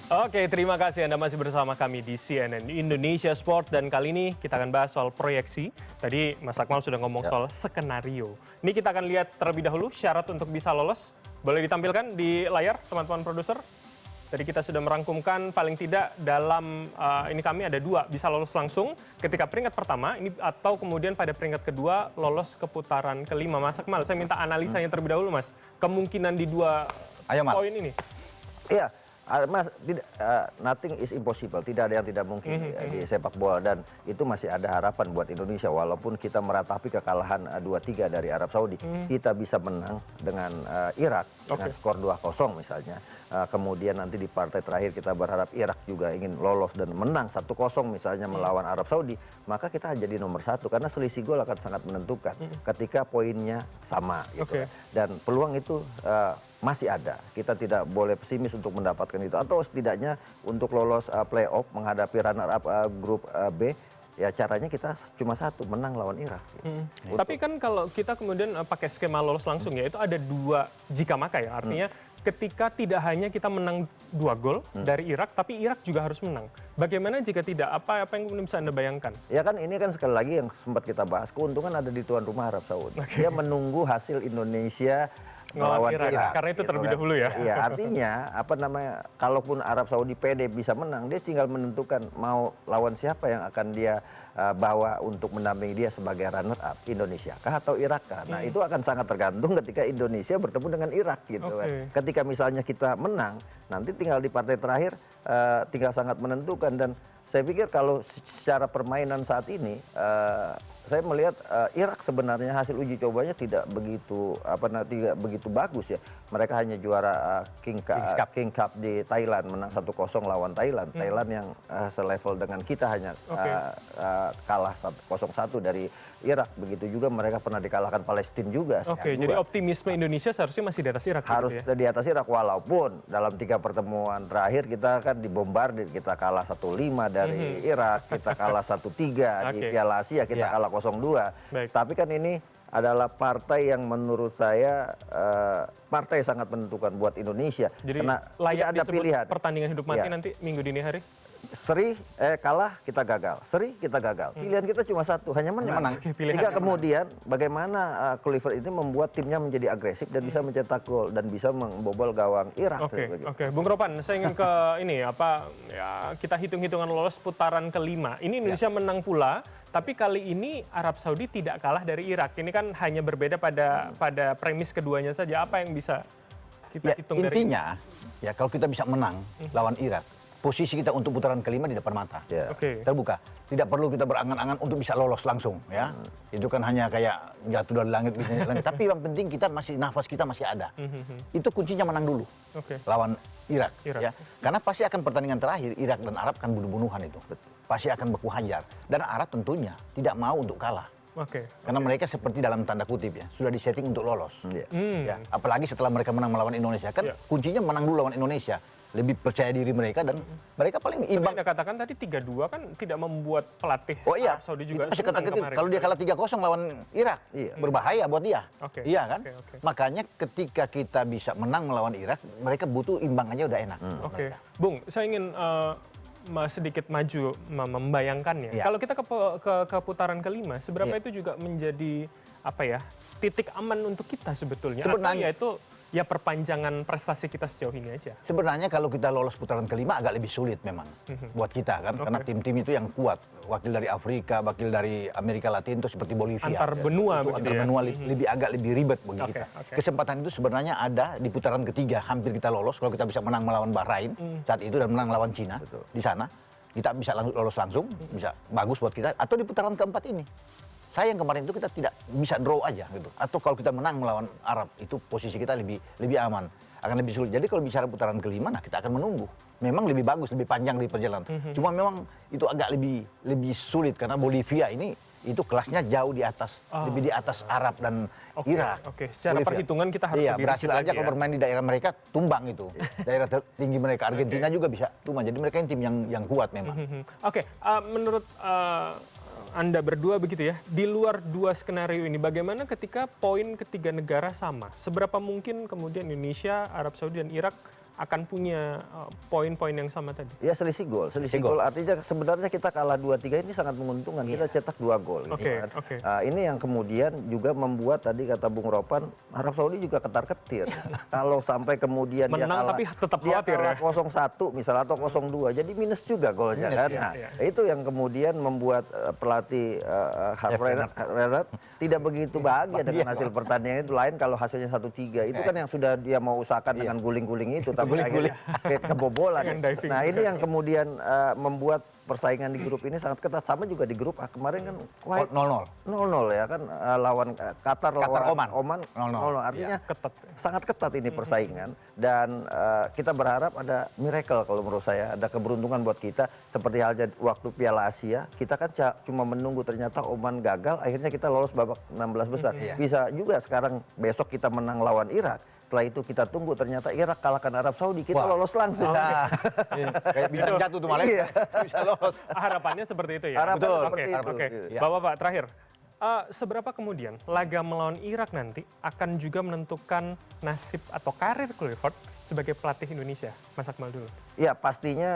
Oke, terima kasih Anda masih bersama kami di CNN Indonesia Sport. Dan kali ini kita akan bahas soal proyeksi. Tadi Mas Akmal sudah ngomong soal skenario. Ini kita akan lihat terlebih dahulu syarat untuk bisa lolos. Boleh ditampilkan di layar teman-teman produser? Jadi kita sudah merangkumkan paling tidak dalam, ini kami ada 2, bisa lolos langsung ketika peringkat pertama, ini atau kemudian pada peringkat kedua lolos ke putaran kelima. Mas Akmal, saya minta analisanya terlebih dahulu Mas. Kemungkinan di 2 poin ini. Iya. Mas, nothing is impossible, tidak ada yang tidak mungkin di sepak bola, dan itu masih ada harapan buat Indonesia walaupun kita meratapi kekalahan 2-3 dari Arab Saudi. Kita bisa menang dengan Irak dengan skor 2-0 misalnya. Kemudian nanti di partai terakhir kita berharap Irak juga ingin lolos dan menang 1-0 misalnya melawan Arab Saudi, maka kita jadi nomor 1 karena selisih gol akan sangat menentukan ketika poinnya sama gitu. Dan peluang itu masih ada. Kita tidak boleh pesimis untuk mendapatkan itu, atau setidaknya untuk lolos playoff menghadapi runner up grup B. Ya caranya kita cuma 1, menang lawan Irak. Tapi kan kalau kita kemudian pakai skema lolos langsung ya, itu ada 2 jika maka ya, artinya ketika tidak hanya kita menang 2 gol dari Irak, tapi Irak juga harus menang. Bagaimana jika tidak? Apa yang kemudian bisa Anda bayangkan? Ya kan ini kan sekali lagi yang sempat kita bahas, keuntungan ada di tuan rumah Arab Saudi. Dia menunggu hasil Indonesia melawan Irak. Karena itu terlebih dahulu ya. Iya, artinya kalaupun Arab Saudi pede bisa menang, dia tinggal menentukan mau lawan siapa yang akan dia bawa untuk mendampingi dia sebagai runner up, Indonesia kah atau Irak kah. Nah, itu akan sangat tergantung ketika Indonesia bertemu dengan Irak gitu kan. Ketika misalnya kita menang, nanti tinggal di partai terakhir tinggal sangat menentukan. Dan saya pikir kalau secara permainan saat ini saya melihat Irak sebenarnya hasil uji cobanya tidak begitu bagus ya. Mereka hanya juara King Cup di Thailand, menang 1-0 lawan Thailand. Thailand yang selevel dengan kita hanya kalah 0-1 dari Irak. Begitu juga mereka pernah dikalahkan Palestina juga. Jadi optimisme Indonesia seharusnya masih di atas Irak. Harus gitu ya? di atas Irak, walaupun dalam 3 pertemuan terakhir kita kan dibombardir. Kita kalah 1-5 dari Irak, kita kalah 1-3 di Piala Asia, kita kalah 0-2. Tapi kan ini adalah partai yang menurut saya partai sangat menentukan buat Indonesia. Jadi karena layak tidak ada pilihan. Pertandingan hidup mati nanti Minggu dini hari? Kalah kita gagal, seri kita gagal. Pilihan kita cuma 1, hanya menang. Jika kemudian bagaimana Kluivert ini membuat timnya menjadi agresif dan bisa mencetak gol dan bisa membobol gawang Irak. Oke, Bung Ropan, saya ingin ke ini kita hitung-hitungan lolos putaran kelima. Ini Indonesia menang pula, tapi kali ini Arab Saudi tidak kalah dari Irak. Ini kan hanya berbeda pada premis keduanya saja. Apa yang bisa kita hitung dari ini? Intinya, ya kalau kita bisa menang lawan Irak, posisi kita untuk putaran kelima di depan mata, terbuka. Tidak perlu kita berangan-angan untuk bisa lolos langsung, ya. Itu kan hanya kayak jatuh dari langit. Tapi yang penting nafas kita masih ada. Itu kuncinya menang dulu lawan Irak. Ya. Karena pasti akan pertandingan terakhir Irak dan Arab kan bunuh-bunuhan itu, pasti akan baku hajar. Dan Arab tentunya tidak mau untuk kalah. Karena mereka seperti dalam tanda kutip ya, sudah disetting untuk lolos. Ya, apalagi setelah mereka menang melawan Indonesia, kan kuncinya menang dulu lawan Indonesia. Lebih percaya diri mereka dan mereka paling imbang. Anda katakan tadi 3-2 kan tidak membuat pelatih Arab Saudi juga senang kemarin. Kalau dia kalah 3-0 lawan Irak, berbahaya buat dia. Iya kan? Makanya ketika kita bisa menang melawan Irak, mereka butuh imbang aja udah enak. Bung, saya ingin sedikit maju membayangkannya. Kalau kita ke putaran kelima, seberapa itu juga menjadi titik aman untuk kita sebetulnya? Sebenarnya itu ya perpanjangan prestasi kita sejauh ini aja. Sebenarnya kalau kita lolos putaran kelima agak lebih sulit memang buat kita kan, karena tim-tim itu yang kuat, wakil dari Afrika, wakil dari Amerika Latin itu seperti Bolivia. Antar benua agak lebih ribet bagi kita. Kesempatan itu sebenarnya ada di putaran ketiga, hampir kita lolos kalau kita bisa menang melawan Bahrain saat itu dan menang lawan Cina. Di sana kita bisa lolos langsung, bisa bagus buat kita, atau di putaran keempat ini. Sayang kemarin itu kita tidak bisa draw aja gitu. Atau kalau kita menang melawan Arab, itu posisi kita lebih aman, akan lebih sulit. Jadi kalau bicara putaran kelima, kita akan menunggu. Memang lebih bagus, lebih panjang di perjalanan. Cuma memang itu agak lebih sulit karena Bolivia ini itu kelasnya jauh di atas, lebih di atas Arab dan Irak. Secara perhitungan kita harus lebih Brasil aja kalau bermain di daerah mereka tumbang itu. Daerah tinggi mereka, Argentina juga bisa tumbang. Jadi mereka ini tim yang kuat memang. Menurut Anda berdua begitu ya, di luar 2 skenario ini, bagaimana ketika poin ketiga negara sama? Seberapa mungkin kemudian Indonesia, Arab Saudi, dan Irak akan punya poin-poin yang sama tadi. Ya selisih gol artinya sebenarnya kita kalah 2-3 ini sangat menguntungkan. Kita cetak 2 gol. Oke. Ini yang kemudian juga membuat tadi kata Bung Ropan, Arab Saudi juga ketar-ketir. Kalau sampai kemudian menang dia kalah, tapi tetap khawatir ya. 0-1 misalnya atau 0-2, jadi minus juga golnya kan. Nah, itu yang kemudian membuat pelatih Renat tidak begitu bahagia dengan hasil pertandingan itu. Lain kalau hasilnya 1-3 itu kan yang sudah dia mau usahakan dengan guling-guling itu, tapi akhirnya kebobolan. Nah ini yang kemudian membuat persaingan di grup ini sangat ketat. Sama juga di grup A kemarin kan 0-0 ya kan, lawan Qatar lawan Oman 0-0. Artinya sangat ketat ini persaingan, dan kita berharap ada miracle kalau menurut saya, ada keberuntungan buat kita seperti halnya waktu Piala Asia. Kita kan cuma menunggu, ternyata Oman gagal, akhirnya kita lolos babak 16 besar. Bisa juga sekarang besok kita menang lawan Irak. Setelah itu kita tunggu, ternyata Irak kalahkan Arab Saudi, kita lolos langsung. Kayak bintang jatuh tuh Malaysia, bisa lolos. Harapannya seperti itu ya? Harapan seperti itu. Oke. Bapak-bapak, terakhir. Seberapa kemudian laga melawan Irak nanti akan juga menentukan nasib atau karir Kluivert sebagai pelatih Indonesia? Mas Akmal dulu. Ya pastinya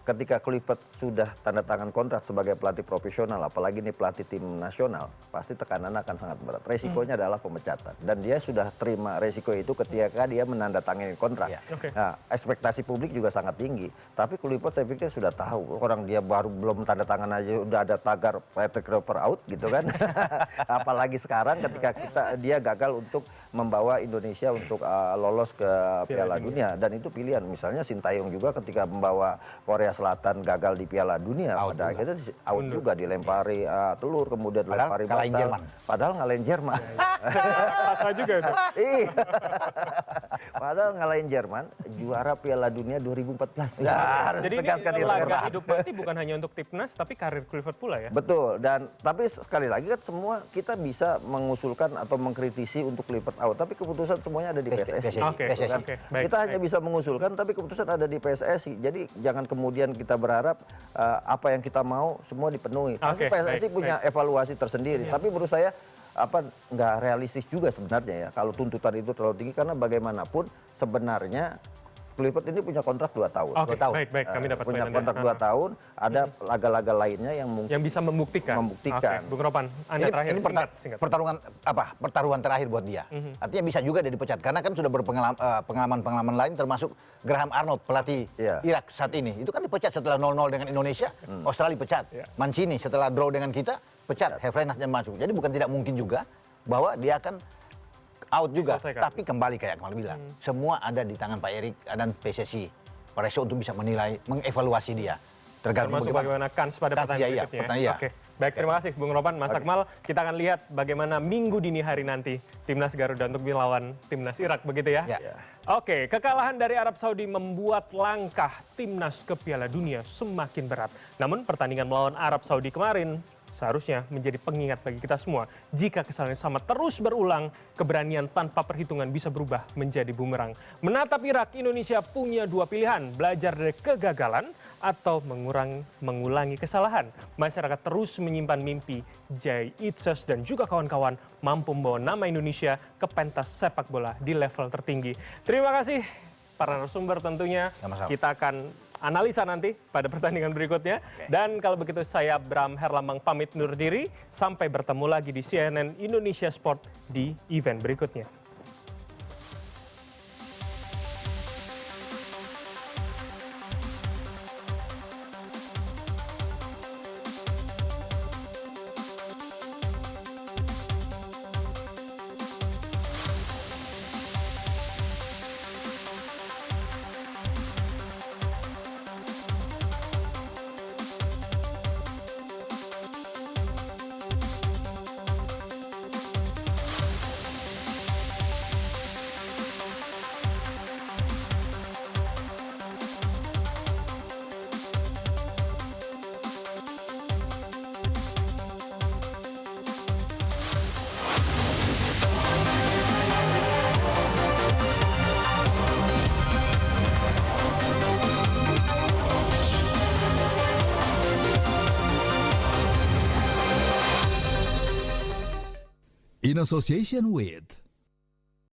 ketika Kluivert sudah tanda tangan kontrak sebagai pelatih profesional, apalagi ini pelatih tim nasional, pasti tekanan akan sangat berat. Resikonya adalah pemecatan, dan dia sudah terima resiko itu ketika dia menandatangani kontrak. Nah, ekspektasi publik juga sangat tinggi. Tapi Kluivert saya pikir sudah tahu, orang dia baru belum tanda tangan aja udah ada tagar Patrick Kluivert out gitu kan. Apalagi sekarang ketika dia gagal untuk membawa Indonesia untuk lolos ke Piala Dunia, dan itu pilihan. Misalnya Sintayong juga ketika membawa Korea Selatan gagal di Piala Dunia, pada akhirnya out juga, dilempari telur, kemudian dilempari batal. Padahal ngalahin Jerman. Rasa juga itu. Iya. Padahal ngalahin Jerman, juara Piala Dunia 2014. Jadi ini laga hidup mati bukan hanya untuk timnas, tapi karir Kluivert pula ya? Betul, dan tapi sekali lagi kan semua kita bisa mengusulkan atau mengkritisi untuk Kluivert out, tapi keputusan semuanya ada di PSSI. Kita hanya bisa mengusulkan, tapi keputusan ada di PSSI. Jadi jangan kemudian kita berharap apa yang kita mau semua dipenuhi. Tapi PSSI punya evaluasi tersendiri. Tapi menurut saya nggak realistis juga sebenarnya ya kalau tuntutan itu terlalu tinggi, karena bagaimanapun sebenarnya Kluivert ini punya kontrak 2 tahun. Baik, kami dapat punya kontrak 2 tahun, ada laga-laga lainnya yang mungkin bisa membuktikan. Bung Ropan, Anda terakhir ini singkat. Pertarungan terakhir buat dia. Artinya bisa juga dia dipecat, karena kan sudah berpengalaman lain, termasuk Graham Arnold, pelatih Irak saat ini. Itu kan dipecat setelah 0-0 dengan Indonesia, Australia pecat. Mancini setelah draw dengan kita pecat, Hefrenat yang masuk. Jadi bukan tidak mungkin juga bahwa dia akan out juga. Tapi kembali kayak Akmal bilang, semua ada di tangan Pak Erik dan PSSI. Pressure untuk bisa menilai, mengevaluasi dia. Tergantung bagaimana kans pada pertandingan berikutnya. Baik, terima kasih Bung Ropan, Mas Akmal. Kita akan lihat bagaimana minggu dini hari nanti Timnas Garuda untuk melawan Timnas Irak, begitu ya? Oke, kekalahan dari Arab Saudi membuat langkah Timnas ke Piala Dunia semakin berat. Namun pertandingan melawan Arab Saudi kemarin seharusnya menjadi pengingat bagi kita semua. Jika kesalahan sama terus berulang, keberanian tanpa perhitungan bisa berubah menjadi bumerang. Menatap Irak, Indonesia punya 2 pilihan, belajar dari kegagalan atau mengulangi kesalahan. Masyarakat terus menyimpan mimpi, Jai Itzes dan juga kawan-kawan mampu membawa nama Indonesia ke pentas sepak bola di level tertinggi. Terima kasih para narasumber tentunya. Kita akan analisa nanti pada pertandingan berikutnya. Dan kalau begitu saya Bram Herlambang pamit undur diri. Sampai bertemu lagi di CNN Indonesia Sport di event berikutnya. In association with